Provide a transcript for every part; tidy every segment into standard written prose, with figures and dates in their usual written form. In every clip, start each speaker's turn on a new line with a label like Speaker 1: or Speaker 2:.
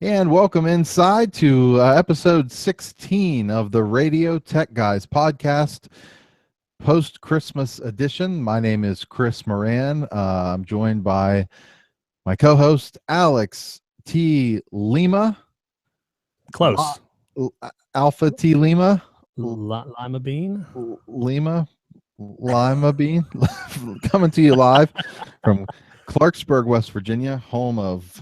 Speaker 1: And welcome inside to episode 16 of the Radio Tech Guys podcast, post Christmas edition. My name is Chris Moran. I'm joined by my co host, Alex T. Lima.
Speaker 2: Close.
Speaker 1: Alpha T. Lima.
Speaker 2: Lima Bean?
Speaker 1: Lima Bean. Coming to you live from Clarksburg, West Virginia, home of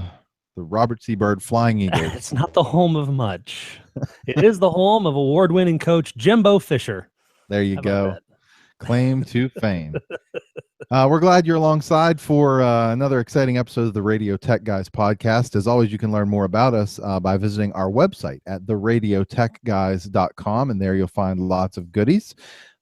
Speaker 1: the Robert C. Byrd Flying Eagles.
Speaker 2: It's not the home of much. It is the home of award-winning coach Jimbo Fisher.
Speaker 1: There you go. Claim to fame. We're glad you're alongside for another exciting episode of the Radio Tech Guys podcast. As always, you can learn more about us by visiting our website at theradiotechguys.com, and there you'll find lots of goodies,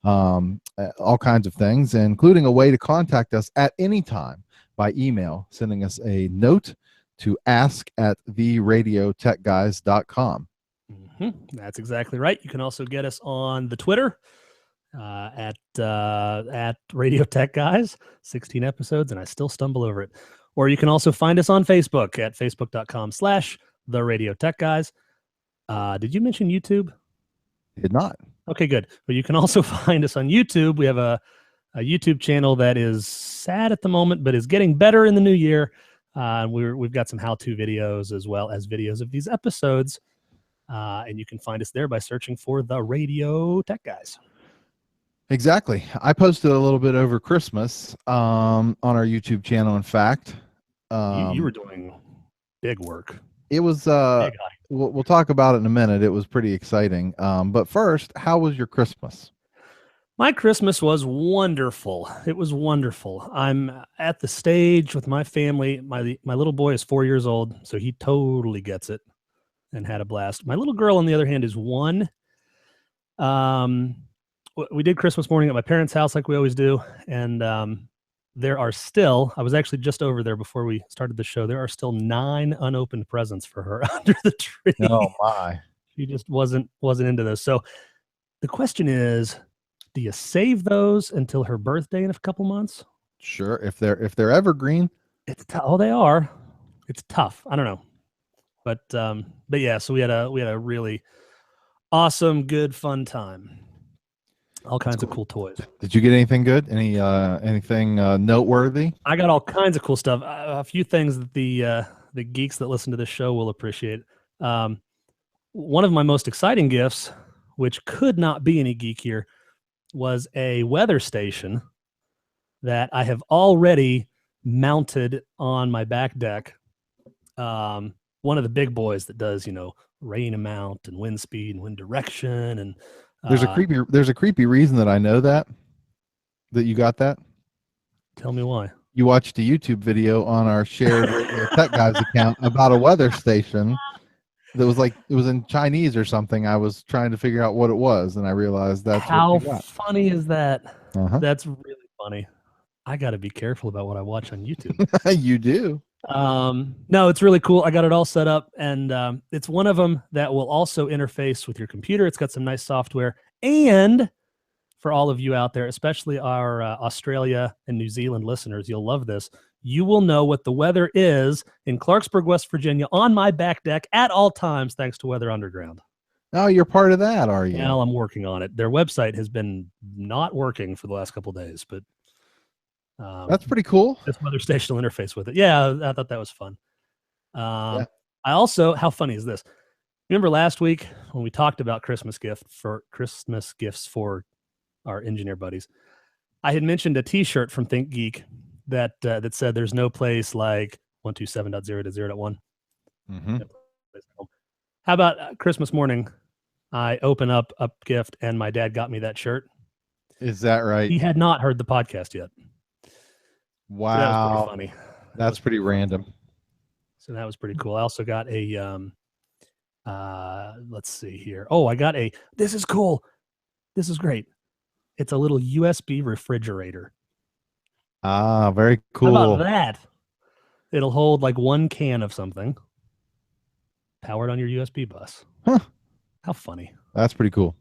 Speaker 1: all kinds of things, including a way to contact us at any time by email, sending us a note to ask@theradiotechguys.com.
Speaker 2: That's exactly right. You can also get us on the Twitter at Radio Tech Guys. 16 episodes, and I still stumble over it. Or you can also find us on Facebook at facebook.com/The Radio Tech Guys. Did you mention YouTube?
Speaker 1: Did not.
Speaker 2: Okay, good. But you can also find us on YouTube. We have a YouTube channel that is sad at the moment, but is getting better in the new year. We've got some how-to videos as well as videos of these episodes. And you can find us there by searching for the Radio Tech Guys.
Speaker 1: Exactly. I posted a little bit over Christmas on our YouTube channel. In fact,
Speaker 2: you were doing big work.
Speaker 1: It was. We'll talk about it in a minute. It was pretty exciting. But first, how was your Christmas?
Speaker 2: My Christmas was wonderful. It was wonderful. I'm at the stage with my family. My little boy is 4 years old, so he totally gets it and had a blast. My little girl, on the other hand, is 1. We did Christmas morning at my parents' house like we always do, and there are still, I was actually just over there before we started the show, there are still 9 unopened presents for her under the tree.
Speaker 1: Oh, my.
Speaker 2: She just wasn't into those. So the question is, do you save those until her birthday in a couple months?
Speaker 1: Sure, if they're evergreen.
Speaker 2: It's they are. It's tough. I don't know, but yeah. So we had a really awesome, good, fun time. All kinds of cool toys.
Speaker 1: Did you get anything good? Anything noteworthy?
Speaker 2: I got all kinds of cool stuff. A few things that the geeks that listen to this show will appreciate. One of my most exciting gifts, which could not be any geekier, was a weather station that I have already mounted on my back deck. One of the big boys that does, rain amount and wind speed and wind direction. And
Speaker 1: there's a creepy reason that I know that you got that.
Speaker 2: Tell me why.
Speaker 1: You watched a YouTube video on our shared Tech Guys account about a weather station. That was it was in Chinese or something. I was trying to figure out what it was, and I realized that's
Speaker 2: how funny is that?
Speaker 1: Uh-huh.
Speaker 2: That's really funny. I got to be careful about what I watch on YouTube.
Speaker 1: You do.
Speaker 2: No, it's really cool. I got it all set up, and it's one of them that will also interface with your computer. It's got some nice software, and for all of you out there, especially our Australia and New Zealand listeners, you'll love this. You will know what the weather is in Clarksburg, West Virginia, on my back deck at all times, thanks to Weather Underground.
Speaker 1: Oh, you're part of that, are you?
Speaker 2: Well, I'm working on it. Their website has been not working for the last couple of days, but
Speaker 1: that's pretty cool.
Speaker 2: This weather station will interface with it. Yeah, I thought that was fun. Yeah. I also, how funny is this? Remember last week when we talked about Christmas gifts for our engineer buddies? I had mentioned a T-shirt from Think Geek that said there's no place like 127.0.0.1.
Speaker 1: Mm-hmm.
Speaker 2: How about Christmas morning? I open up a gift and my dad got me that shirt.
Speaker 1: Is that right?
Speaker 2: He had not heard the podcast yet.
Speaker 1: Wow.
Speaker 2: So that was pretty funny.
Speaker 1: That's pretty random.
Speaker 2: So that was pretty cool. I also got a let's see here. Oh, I got this is cool. This is great. It's a little USB refrigerator.
Speaker 1: Ah, very cool.
Speaker 2: How about that? It'll hold like 1 can of something powered on your USB bus.
Speaker 1: Huh.
Speaker 2: How funny.
Speaker 1: That's pretty cool.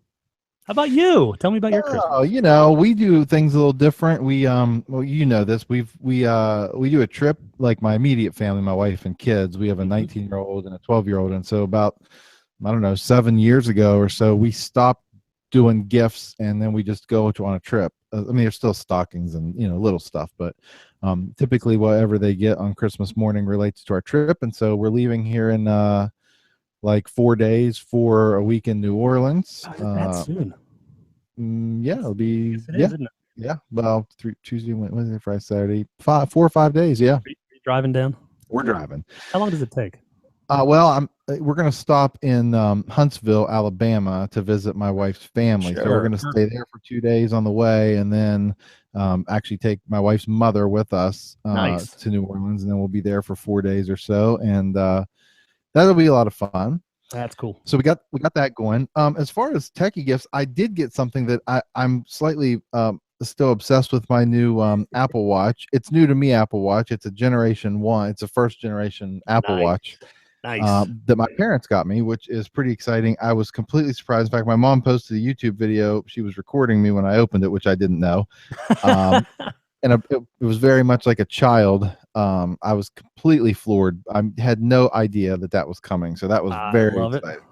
Speaker 2: How about you? Tell me about your Christmas.
Speaker 1: Oh, you know, we do things a little different. Well, you know this. We do a trip, like my immediate family, my wife and kids. We have a
Speaker 2: Mhm.
Speaker 1: 19-year-old and a 12-year-old, and so about, I don't know, 7 years ago or so, we stopped doing gifts, and then we just go on a trip. I mean, there's still stockings and little stuff, but typically whatever they get on Christmas morning relates to our trip, and so we're leaving here in like 4 days for a week in New Orleans.
Speaker 2: Oh, is it that soon?
Speaker 1: Yeah, it'll be
Speaker 2: Yes, it is, isn't it?
Speaker 1: yeah. Well, Tuesday, Wednesday, Friday, Saturday, 4 or 5 days. Yeah,
Speaker 2: Are you driving down?
Speaker 1: we're driving.
Speaker 2: How long does it take?
Speaker 1: Well, we're gonna stop in Huntsville, Alabama, to visit my wife's family. So we're gonna stay there for 2 days on the way, and then actually take my wife's mother with us
Speaker 2: Nice.
Speaker 1: to New Orleans, and then we'll be there for 4 days or so, and that'll be a lot of fun.
Speaker 2: That's cool.
Speaker 1: So we got that going. As far as techie gifts, I did get something that I'm slightly still obsessed with, my new Apple Watch. It's new to me, Apple Watch. It's a generation one. It's a first generation Apple
Speaker 2: Nice.
Speaker 1: Watch
Speaker 2: Nice.
Speaker 1: that my parents got me, which is pretty exciting. I was completely surprised. In fact, my mom posted a YouTube video. She was recording me when I opened it, which I didn't know. And it was very much like a child. I was completely floored. I had no idea that was coming, so that was very
Speaker 2: love it.
Speaker 1: exciting.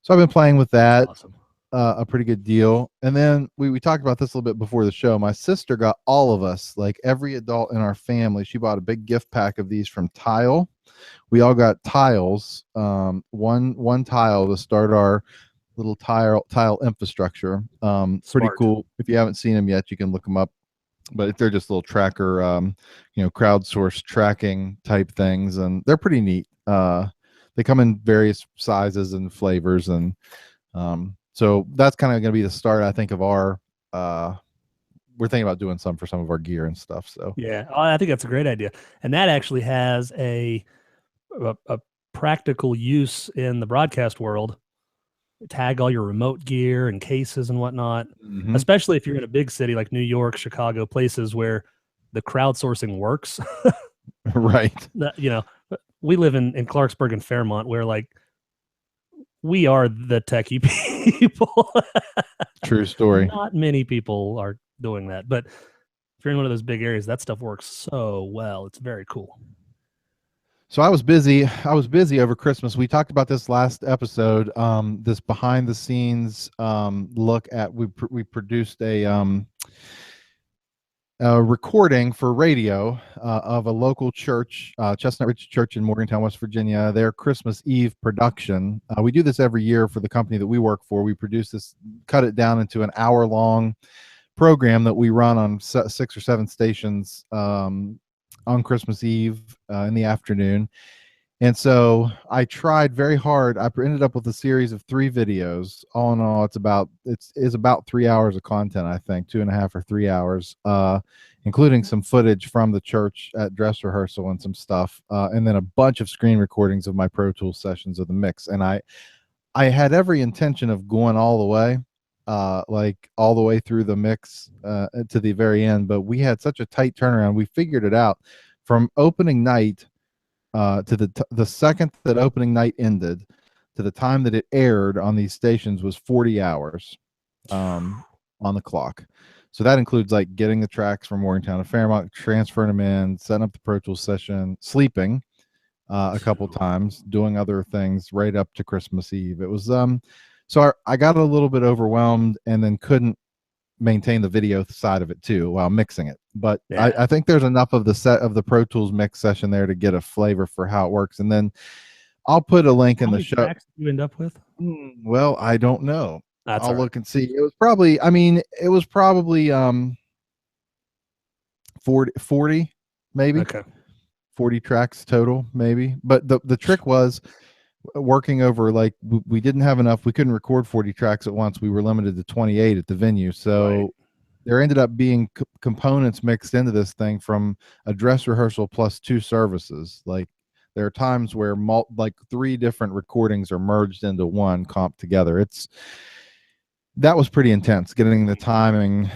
Speaker 1: So I've been playing with that.
Speaker 2: Awesome.
Speaker 1: A pretty good deal. And then we talked about this a little bit before the show. My sister got all of us, like every adult in our family, she bought a big gift pack of these from Tile. We all got tiles, one tile to start our little tile infrastructure. Pretty
Speaker 2: Smart.
Speaker 1: cool. If you haven't seen them yet, you can look them up. But they're just little tracker, crowdsourced tracking type things, and they're pretty neat. They come in various sizes and flavors, and so that's kind of going to be the start, I think, of our. We're thinking about doing some for some of our gear and stuff. So
Speaker 2: yeah, I think that's a great idea, and that actually has a practical use in the broadcast world. Tag all your remote gear and cases and whatnot, especially if you're in a big city like New York, Chicago, places where the crowdsourcing works.
Speaker 1: Right.
Speaker 2: We live in Clarksburg and Fairmont, where like we are the techie people.
Speaker 1: True story.
Speaker 2: Not many people are doing that, but if you're in one of those big areas, that stuff works so well. It's very cool.
Speaker 1: So I was busy over Christmas. We talked about this last episode. This behind the scenes look at we produced a recording for radio of a local church, Chestnut Ridge Church in Morgantown, West Virginia, their Christmas Eve production. We do this every year for the company that we work for. We produce this, cut it down into an hour-long program that we run on 6 or 7 stations on Christmas Eve in the afternoon. And so I tried very hard. I ended up with a series of 3 videos. All in all, it's about 3 hours of content, I think, 2.5 or 3 hours, including some footage from the church at dress rehearsal and some stuff, and then a bunch of screen recordings of my Pro Tools sessions of the mix. And I had every intention of going all the way, like all the way through the mix to the very end, but we had such a tight turnaround. We figured it out from opening night to the second that opening night ended to the time that it aired on these stations was 40 hours on the clock. So that includes like getting the tracks from Morgantown to Fairmont, transferring them in, setting up the Pro Tools session, sleeping a couple times, doing other things right up to Christmas Eve. It was so I got a little bit overwhelmed and then couldn't maintain the video side of it too while mixing it. But yeah. I think there's enough of the set of the Pro Tools mix session there to get a flavor for how it works. And then I'll put a link in the show. How many tracks
Speaker 2: did you end up with?
Speaker 1: Well, I don't know.
Speaker 2: I'll
Speaker 1: look and see. It was probably 40 maybe.
Speaker 2: Okay.
Speaker 1: 40 tracks total maybe. But the trick was working over, like we didn't have enough. We couldn't record 40 tracks at once. We were limited to 28 at the venue. So right. There ended up being components mixed into this thing from a dress rehearsal plus 2 services. Like there are times where like 3 different recordings are merged into one, comped together. That was pretty intense, getting the timing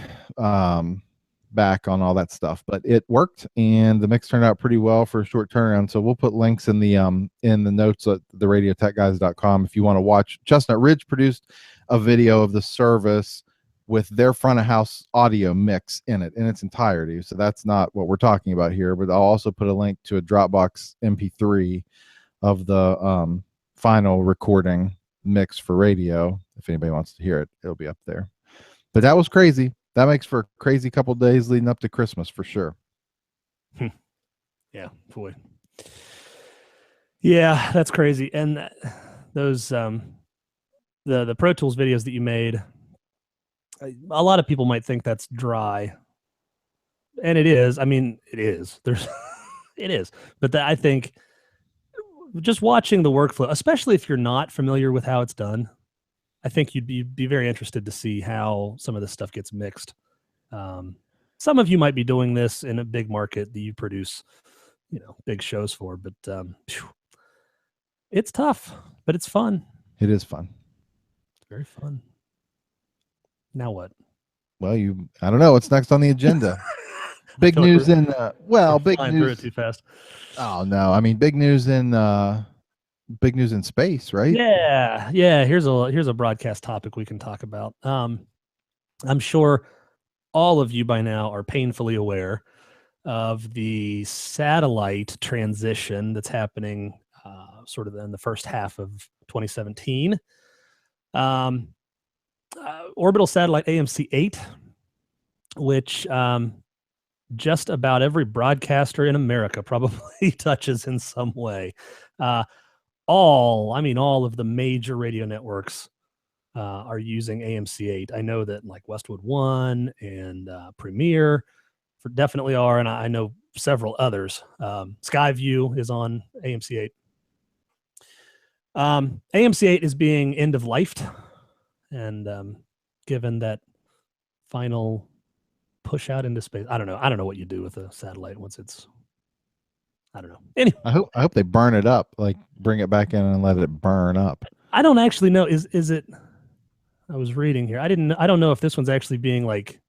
Speaker 1: back on all that stuff, but it worked and the mix turned out pretty well for a short turnaround. So we'll put links in the notes at the radiotechguys.com if you want to watch. Chestnut Ridge produced a video of the service with their front of house audio mix in it in its entirety. So that's not what we're talking about here, but I'll also put a link to a Dropbox MP3 of the final recording mix for radio. If anybody wants to hear it, it'll be up there. But that was crazy. That makes for a crazy couple days leading up to Christmas for sure.
Speaker 2: Yeah, boy. Yeah, that's crazy. And those the Pro Tools videos that you made, a lot of people might think that's dry, and it is. I mean, it is. There's it is. But I think just watching the workflow, especially if you're not familiar with how it's done, I think you'd be very interested to see how some of this stuff gets mixed. Some of you might be doing this in a big market that you produce, big shows for, but it's tough, but it's fun.
Speaker 1: It is fun.
Speaker 2: It's very fun. Now what?
Speaker 1: Well, I don't know what's next on the agenda. Big news in big news
Speaker 2: through it too fast.
Speaker 1: Oh no, I mean big news in space, right?
Speaker 2: Yeah. Here's a broadcast topic we can talk about. I'm sure all of you by now are painfully aware of the satellite transition that's happening sort of in the first half of 2017. Orbital satellite AMC-8, which just about every broadcaster in America probably touches in some way. All of the major radio networks are using AMC-8. I know that like Westwood One and Premiere definitely are, and I know several others. Skyview is on AMC-8. AMC-8 is being end of lifed, and given that final push out into space, I don't know what you do with a satellite once it's. I don't know. Anyway,
Speaker 1: I hope they burn it up, like bring it back in and let it burn up.
Speaker 2: I don't actually know. Is it? I was reading here. I don't know if this one's actually being like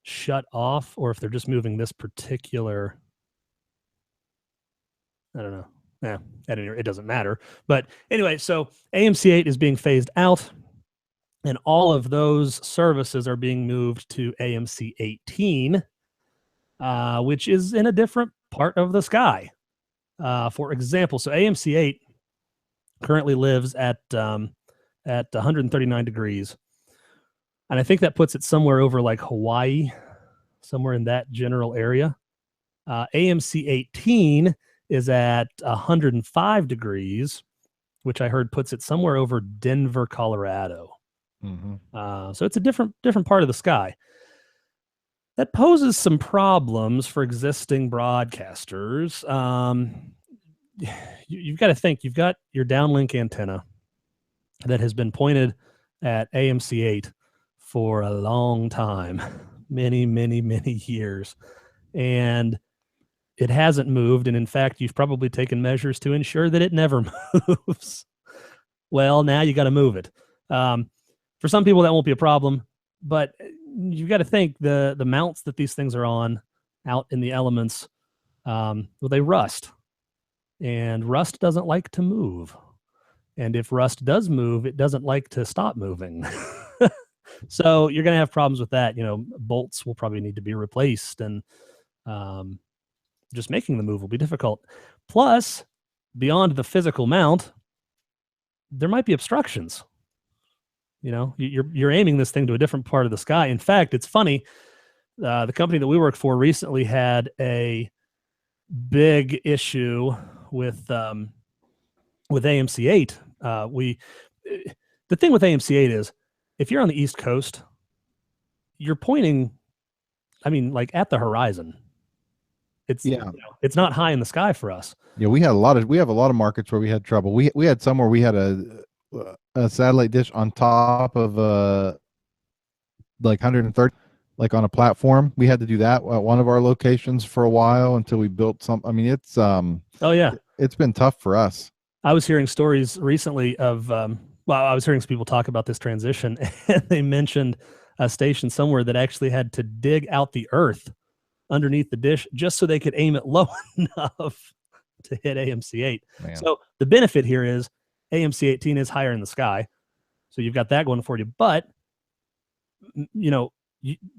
Speaker 2: shut off or if they're just moving this particular. I don't know. Yeah, it doesn't matter. But anyway, so AMC-8 is being phased out, and all of those services are being moved to AMC-18, which is in a different part of the sky. For example, so AMC-8 currently lives at 139 degrees, and I think that puts it somewhere over like Hawaii, somewhere in that general area. AMC-18 is at 105 degrees, which I heard puts it somewhere over Denver, Colorado.
Speaker 1: Mm-hmm.
Speaker 2: So it's a different part of the sky. That poses some problems for existing broadcasters. You've got to think, you've got your downlink antenna that has been pointed at AMC-8 for a long time, many, many, many years. And it hasn't moved. And in fact, you've probably taken measures to ensure that it never moves. Well, now you got to move it. For some people, that won't be a problem, but you've got to think the mounts that these things are on out in the elements, they rust. And rust doesn't like to move. And if rust does move, it doesn't like to stop moving. So you're going to have problems with that. Bolts will probably need to be replaced, and just making the move will be difficult. Plus, beyond the physical mount, there might be obstructions. You're aiming this thing to a different part of the sky. In fact, it's funny. The company that we work for recently had a big issue with AMC-8. The thing with AMC-8 is, if you're on the East Coast, you're pointing, like at the horizon. It's it's not high in the sky for us.
Speaker 1: Yeah, we have a lot of markets where we had trouble. We had some where we had a satellite dish on top of like 130, like on a platform. We had to do that at one of our locations for a while until we built some. It's it's been tough for us.
Speaker 2: I was hearing stories recently of I was hearing some people talk about this transition, and they mentioned a station somewhere that actually had to dig out the earth underneath the dish just so they could aim it low enough to hit AMC-8.
Speaker 1: Man.
Speaker 2: So the benefit here is AMC-18 is higher in the sky, So you've got that going for you. But,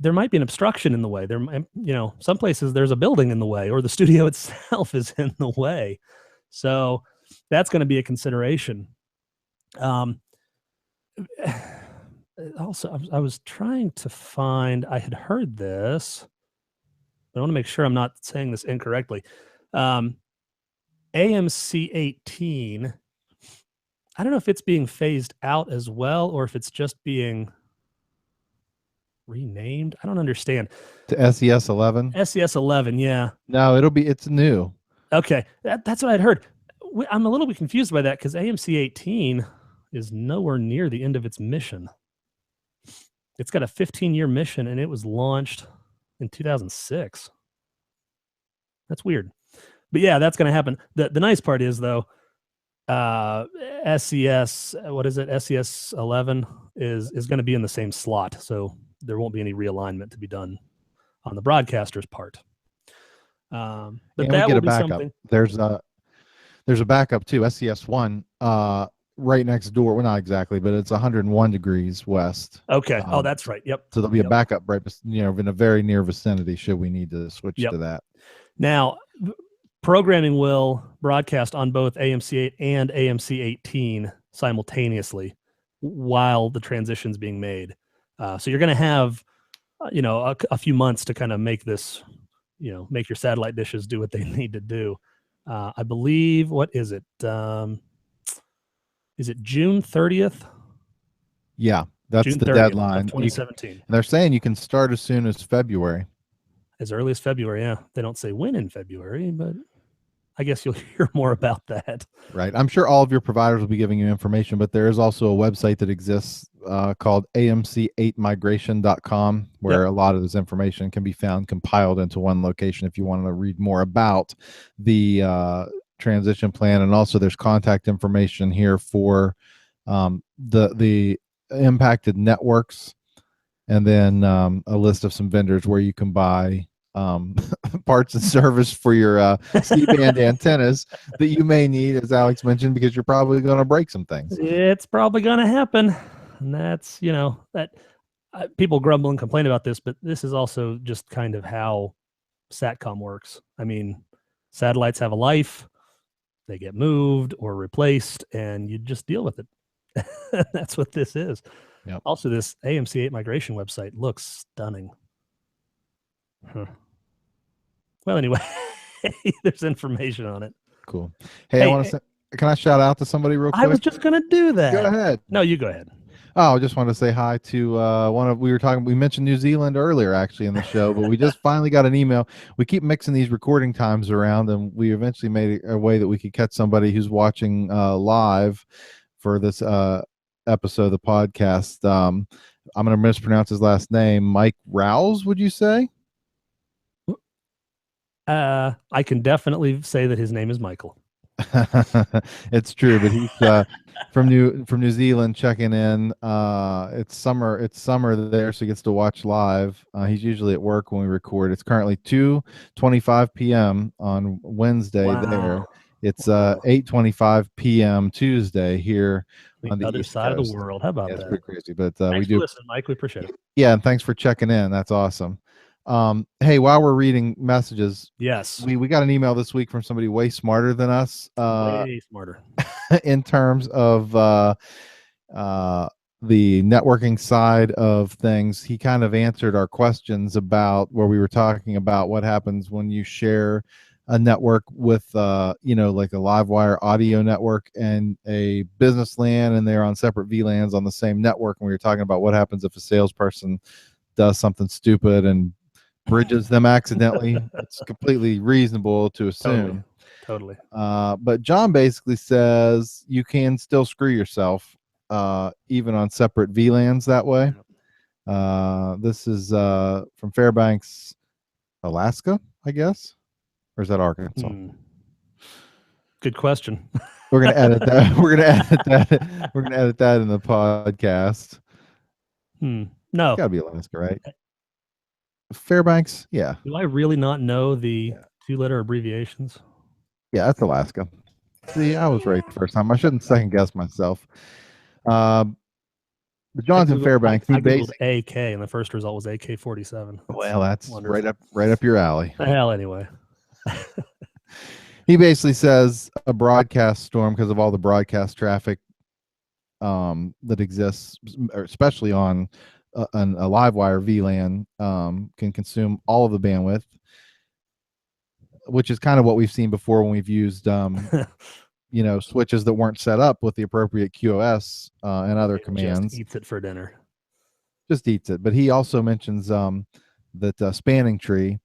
Speaker 2: there might be an obstruction in the way. Some places there's a building in the way, or the studio itself is in the way. So that's going to be a consideration. Also, I was trying to find, I had heard this, but I want to make sure I'm not saying this incorrectly. AMC 18, I don't know if it's being phased out as well, or if it's just being renamed. I don't understand.
Speaker 1: To SES 11?
Speaker 2: SES 11, yeah.
Speaker 1: No, it's new.
Speaker 2: Okay, that's what I'd heard. I'm a little bit confused by that because AMC 18 is nowhere near the end of its mission. It's got a 15-year mission, and it was launched in 2006. That's weird. But yeah, that's going to happen. The nice part is, though, SES, what is it? SES 11 is going to be in the same slot, so there won't be any realignment to be done on the broadcaster's part. But that will be something.
Speaker 1: There's a backup too. SES 1, right next door. Well, not exactly, but it's 101 degrees west.
Speaker 2: Okay. That's right. Yep.
Speaker 1: So there'll be a backup right, in a very near vicinity should we need to switch to that.
Speaker 2: Now, programming will broadcast on both AMC 8 and AMC 18 simultaneously while the transition's being made. So you're going to have, a few months to kind of make this, make your satellite dishes do what they need to do. I believe, what is it? Is it June 30th?
Speaker 1: Yeah, that's
Speaker 2: June
Speaker 1: the deadline.
Speaker 2: 2017.
Speaker 1: They're saying you can start as soon as February.
Speaker 2: As early as February, yeah. They don't say when in February, but I guess you'll hear more about that.
Speaker 1: Right. I'm sure all of your providers will be giving you information, but there is also a website that exists called amc8migration.com where a lot of this information can be found compiled into one location if you want to read more about the transition plan. And also there's contact information here for the impacted networks, and then a list of some vendors where you can buy parts and service for your C-band antennas that you may need, as Alex mentioned, because you're probably going to break some things.
Speaker 2: It's probably going to happen. And that's, that people grumble and complain about this, but this is also just kind of how SATCOM works. I mean, satellites have a life. They get moved or replaced, and you just deal with it. That's what this is.
Speaker 1: Yep.
Speaker 2: Also, this AMC 8 migration website looks stunning. Huh. Well, anyway, there's information on it.
Speaker 1: Cool. Hey, I want to say, can I shout out to somebody real quick?
Speaker 2: I was just going to do that.
Speaker 1: Go ahead.
Speaker 2: No, you go ahead.
Speaker 1: Oh, I just want to say hi to we mentioned New Zealand earlier actually in the show, but we just finally got an email. We keep mixing these recording times around, and we eventually made a way that we could catch somebody who's watching live for this episode of the podcast. I'm going to mispronounce his last name. Mike Rouse, would you say?
Speaker 2: I can definitely say that his name is Michael.
Speaker 1: It's true, but he's from New Zealand checking in. It's summer there, so he gets to watch live. He's usually at work when we record. It's currently 2:25 p.m. on Wednesday.
Speaker 2: Wow.
Speaker 1: There, it's 8:25 p.m. Tuesday here on the
Speaker 2: other
Speaker 1: East
Speaker 2: side
Speaker 1: Coast.
Speaker 2: of the world. How about
Speaker 1: It's
Speaker 2: that?
Speaker 1: pretty crazy, but
Speaker 2: Thanks
Speaker 1: we do
Speaker 2: listen, Mike. We appreciate it.
Speaker 1: Yeah, and thanks for checking in. That's awesome. Hey, while we're reading messages,
Speaker 2: yes,
Speaker 1: we got an email this week from somebody way smarter than us.
Speaker 2: Way smarter.
Speaker 1: In terms of the networking side of things. He kind of answered our questions about where we were talking about what happens when you share a network with like a Livewire audio network and a business LAN, and they're on separate VLANs on the same network. And we were talking about what happens if a salesperson does something stupid and bridges them accidentally. It's completely reasonable to assume.
Speaker 2: Totally.
Speaker 1: But John basically says you can still screw yourself even on separate VLANs that way. This is from Fairbanks, Alaska, I guess. Or is that Arkansas?
Speaker 2: Good question.
Speaker 1: We're gonna edit that. We're gonna edit that. We're gonna edit that in the podcast.
Speaker 2: No,
Speaker 1: it's gotta be Alaska, right? Fairbanks, yeah.
Speaker 2: Do I really not know the two-letter abbreviations?
Speaker 1: Yeah, that's Alaska. See, I was right the first time. I shouldn't second guess myself. But John's in Fairbanks.
Speaker 2: I googled AK, and the first result was AK-47.
Speaker 1: Well, that's
Speaker 2: wonderful.
Speaker 1: right up your alley.
Speaker 2: Hell, anyway.
Speaker 1: He basically says a broadcast storm, because of all the broadcast traffic that exists, especially on a Livewire VLAN, can consume all of the bandwidth, which is kind of what we've seen before when we've used switches that weren't set up with the appropriate QoS and other commands.
Speaker 2: Just eats it for dinner.
Speaker 1: Just eats it. But he also mentions that spanning tree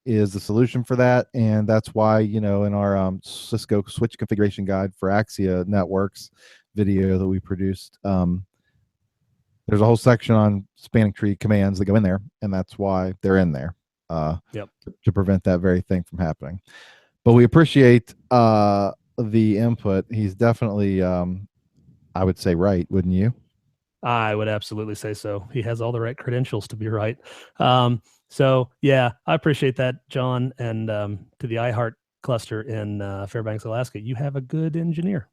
Speaker 1: is the solution for that, and that's why, in our Cisco switch configuration guide for Axia networks video that we produced, there's a whole section on spanning tree commands that go in there, and that's why they're in there, to prevent that very thing from happening. But we appreciate the input. He's definitely, I would say, right, wouldn't you?
Speaker 2: I would absolutely say so. He has all the right credentials to be right. So yeah, I appreciate that, John. And to the iHeart cluster in Fairbanks, Alaska, you have a good engineer.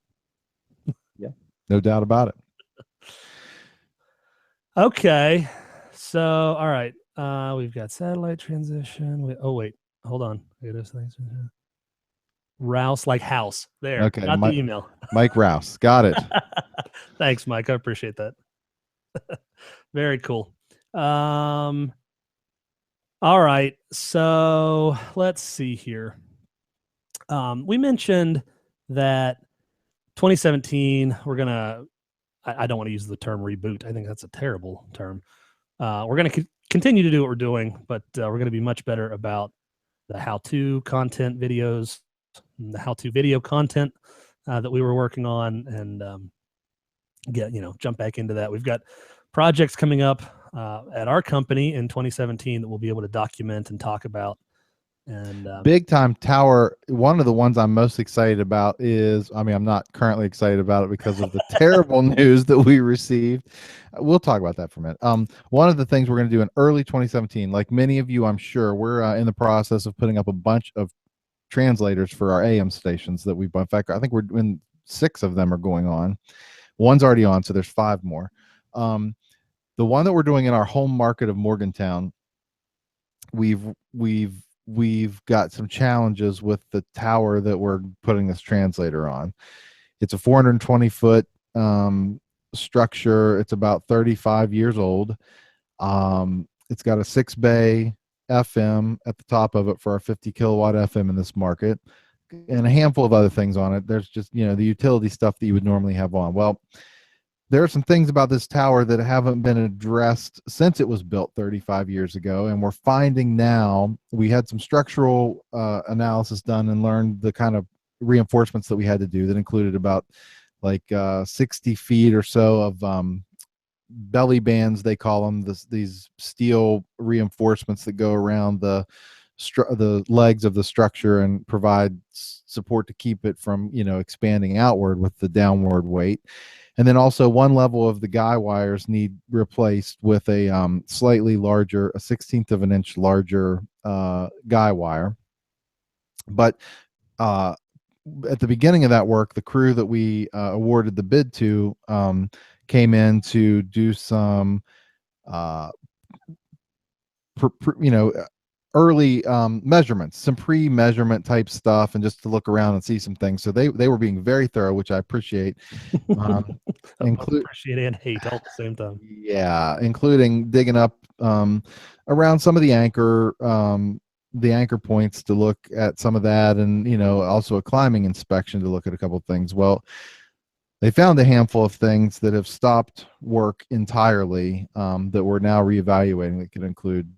Speaker 1: Yeah, no doubt about it.
Speaker 2: Okay, so all right, we've got satellite transition. Oh wait, hold on. Rouse, like house. There.
Speaker 1: Okay,
Speaker 2: got the email.
Speaker 1: Mike Rouse, got it.
Speaker 2: Thanks, Mike. I appreciate that. Very cool. All right, so let's see here. We mentioned that 2017, we're gonna. I don't want to use the term reboot. I think that's a terrible term. We're going to continue to do what we're doing, but we're going to be much better about the how-to content videos, the how-to video content that we were working on, and jump back into that. We've got projects coming up at our company in 2017 that we'll be able to document and talk about. And
Speaker 1: big time tower. One of the ones I'm most excited about is, I'm not currently excited about it because of the terrible news that we received. We'll talk about that for a minute. One of the things we're going to do in early 2017, like many of you, I'm sure, we're in the process of putting up a bunch of translators for our AM stations that we've, in fact, I think we're in 6 of them are going on. One's already on, so there's 5 more. The one that we're doing in our home market of Morgantown, we've got some challenges with the tower that we're putting this translator on. It's a 420-foot structure. It's about 35 years old. It's got a 6-bay FM at the top of it for our 50 kilowatt FM in this market, and a handful of other things on it. There's just, the utility stuff that you would normally have on. Well, there are some things about this tower that haven't been addressed since it was built 35 years ago, and we're finding now. We had some structural analysis done and learned the kind of reinforcements that we had to do that included about 60 feet or so of belly bands, they call them, these steel reinforcements that go around the legs of the structure and provide support to keep it from expanding outward with the downward weight. And then also one level of the guy wires need replaced with a slightly larger, a 1/16 of an inch larger guy wire. But at the beginning of that work, the crew that we awarded the bid to came in to do some early measurements, some pre-measurement type stuff, and just to look around and see some things. So they were being very thorough, which I appreciate.
Speaker 2: Appreciate and hate all at the same time.
Speaker 1: Yeah, including digging up around some of the anchor points to look at some of that, and also a climbing inspection to look at a couple of things. Well, they found a handful of things that have stopped work entirely that we're now reevaluating. That could include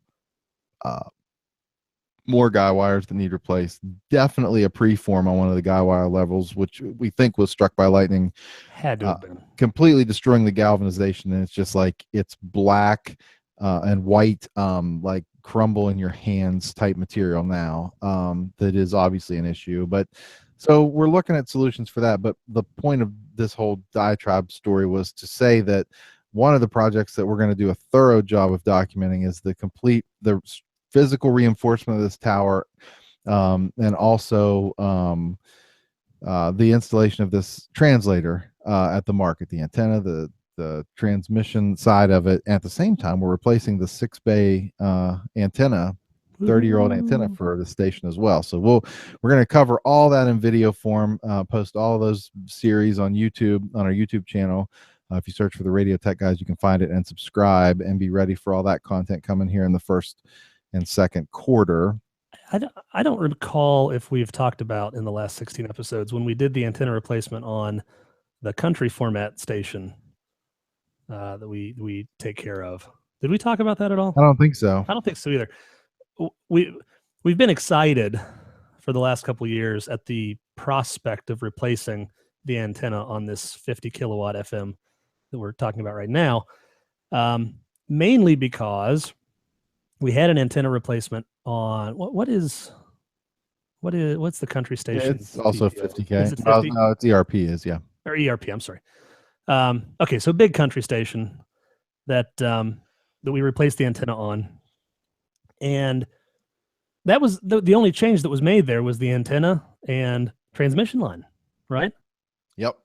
Speaker 1: more guy wires that need replaced. Definitely a preform on one of the guy wire levels, which we think was struck by lightning.
Speaker 2: Had to have been.
Speaker 1: Completely destroying the galvanization, and it's just like it's black and white, like crumble in your hands type material now. That is obviously an issue, but so we're looking at solutions for that. But the point of this whole diatribe story was to say that one of the projects that we're going to do a thorough job of documenting is the physical reinforcement of this tower, and also the installation of this translator at the market, the antenna, the the transmission side of it. At the same time, we're replacing the 6-bay antenna, 30-year-old antenna for the station as well. So we're going to cover all that in video form. Post all of those series on YouTube, on our YouTube channel. If you search for the Radio Tech Guys, you can find it and subscribe and be ready for all that content coming here in the first and second quarter.
Speaker 2: I don't recall if we've talked about in the last 16 episodes when we did the antenna replacement on the country format station that we take care of. Did we talk about that at all?
Speaker 1: I don't think so.
Speaker 2: I don't think so either. We've been excited for the last couple of years at the prospect of replacing the antenna on this 50 kilowatt FM that we're talking about right now, mainly because we had an antenna replacement on what's the country station?
Speaker 1: It's also 50K.
Speaker 2: Is it 50?
Speaker 1: No, it's ERP yeah.
Speaker 2: Or ERP, I'm sorry. Okay, so big country station that we replaced the antenna on. And that was the only change that was made there was the antenna and transmission line, right?
Speaker 1: Yep.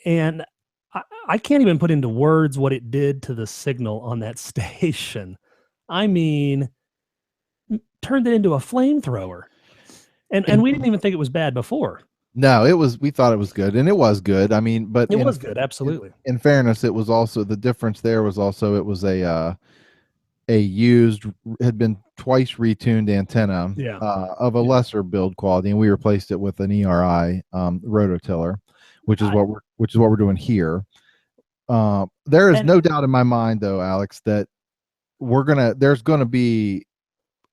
Speaker 2: And I can't even put into words what it did to the signal on that station. I mean, turned it into a flamethrower. And we didn't even think it was bad before.
Speaker 1: No, we thought it was good, and it was good. I mean, but
Speaker 2: it was good, absolutely.
Speaker 1: In fairness, it was also the difference there was also it was a used, had been twice retuned antenna of a lesser build quality, and we replaced it with an ERI rototiller, which is what we're doing here. There is no doubt in my mind, though, Alex, that there's gonna be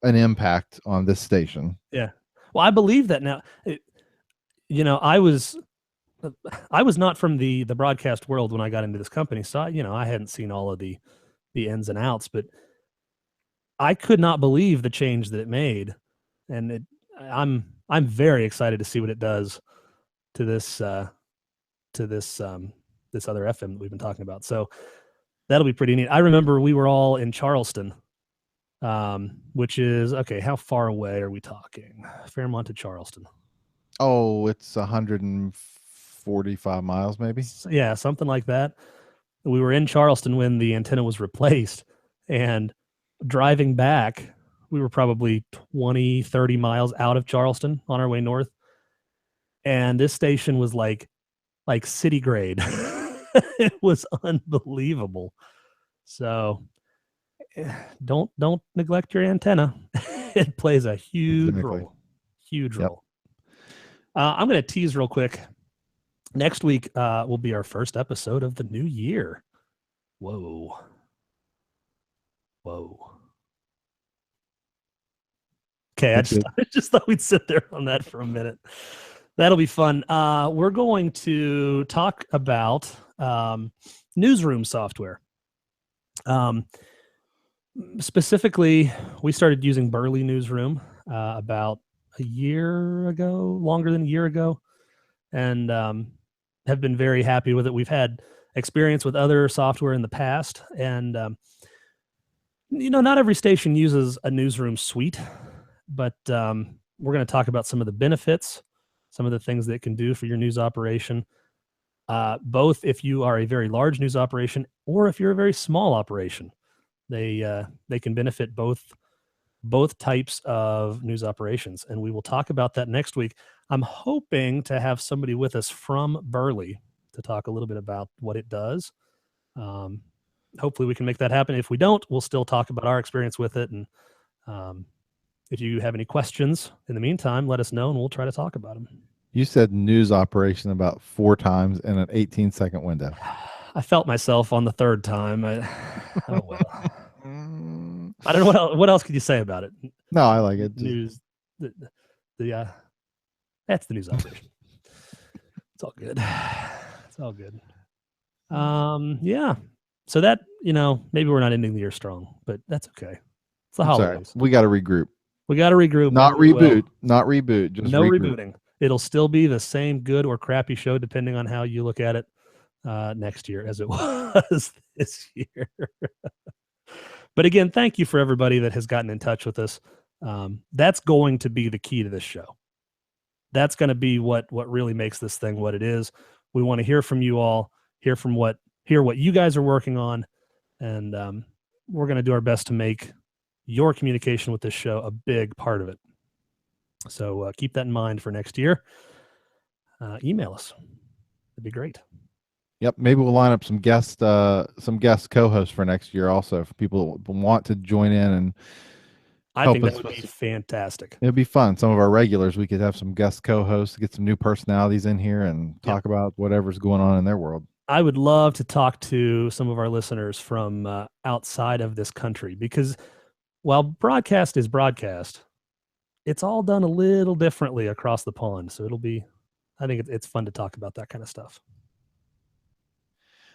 Speaker 1: an impact on this station.
Speaker 2: Yeah. Well, I believe that now. I was not from the broadcast world when I got into this company, so I hadn't seen all of the ins and outs, but I could not believe the change that it made, and I'm very excited to see what it does to this other FM that we've been talking about. So that'll be pretty neat. I remember we were all in Charleston, which is how far away are we talking? Fairmont to Charleston.
Speaker 1: Oh, it's 145 miles, maybe.
Speaker 2: Yeah, something like that. We were in Charleston when the antenna was replaced, and driving back, we were probably 20, 30 miles out of Charleston on our way north. And this station was like city grade. It was unbelievable. So don't neglect your antenna. It plays a huge role. Huge role. I'm going to tease real quick. Next week will be our first episode of the new year. Whoa. Okay, I just thought we'd sit there on that for a minute. That'll be fun. We're going to talk about newsroom software. Specifically, we started using Burley Newsroom about a year ago, longer than a year ago, and have been very happy with it. We've had experience with other software in the past, and not every station uses a newsroom suite, but we're going to talk about some of the benefits, some of the things that it can do for your news operation, both if you are a very large news operation or if you're a very small operation. They can benefit both types of news operations, and we will talk about that next week. I'm hoping to have somebody with us from Burley to talk a little bit about what it does. Hopefully we can make that happen. If we don't, we'll still talk about our experience with it. And if you have any questions in the meantime, let us know and we'll try to talk about them.
Speaker 1: You said news operation about 4 times in an 18-second window.
Speaker 2: I felt myself on the third time. Oh, well. I don't know what else could you say about it.
Speaker 1: No, I like it.
Speaker 2: News, that's the news operation. It's all good. It's all good. Yeah. So that maybe we're not ending the year strong, but that's okay. It's the holidays.
Speaker 1: We got to regroup.
Speaker 2: Not
Speaker 1: reboot. Not reboot. Just
Speaker 2: no
Speaker 1: regroup.
Speaker 2: Rebooting. It'll still be the same good or crappy show, depending on how you look at it next year, as it was this year. But again, thank you for everybody that has gotten in touch with us. That's going to be the key to this show. That's going to be what really makes this thing what it is. We want to hear from you all, hear from what hear what you guys are working on, and we're going to do our best to make your communication with this show a big part of it. So keep that in mind for next year. Email us. It'd be great.
Speaker 1: Yep, maybe we'll line up some guest co-hosts for next year also, if people want to join in and
Speaker 2: I think that would be fantastic.
Speaker 1: It'd be fun. Some of our regulars, we could have some guest co-hosts, get some new personalities in here and talk about whatever's going on in their world.
Speaker 2: I would love to talk to some of our listeners from outside of this country, because while broadcast is broadcast, it's all done a little differently across the pond. So I think it's fun to talk about that kind of stuff.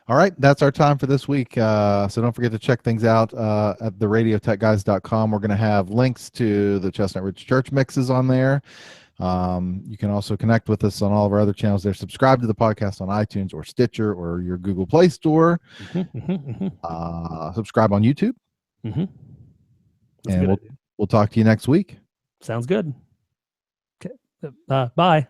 Speaker 1: All right, that's our time for this week. So don't forget to check things out at theradiotechguys.com. We're going to have links to the Chestnut Ridge Church mixes on there. You can also connect with us on all of our other channels there. Subscribe to the podcast on iTunes or Stitcher or your Google Play Store. Subscribe on YouTube. And we'll talk to you next week.
Speaker 2: Sounds good. Okay. Bye.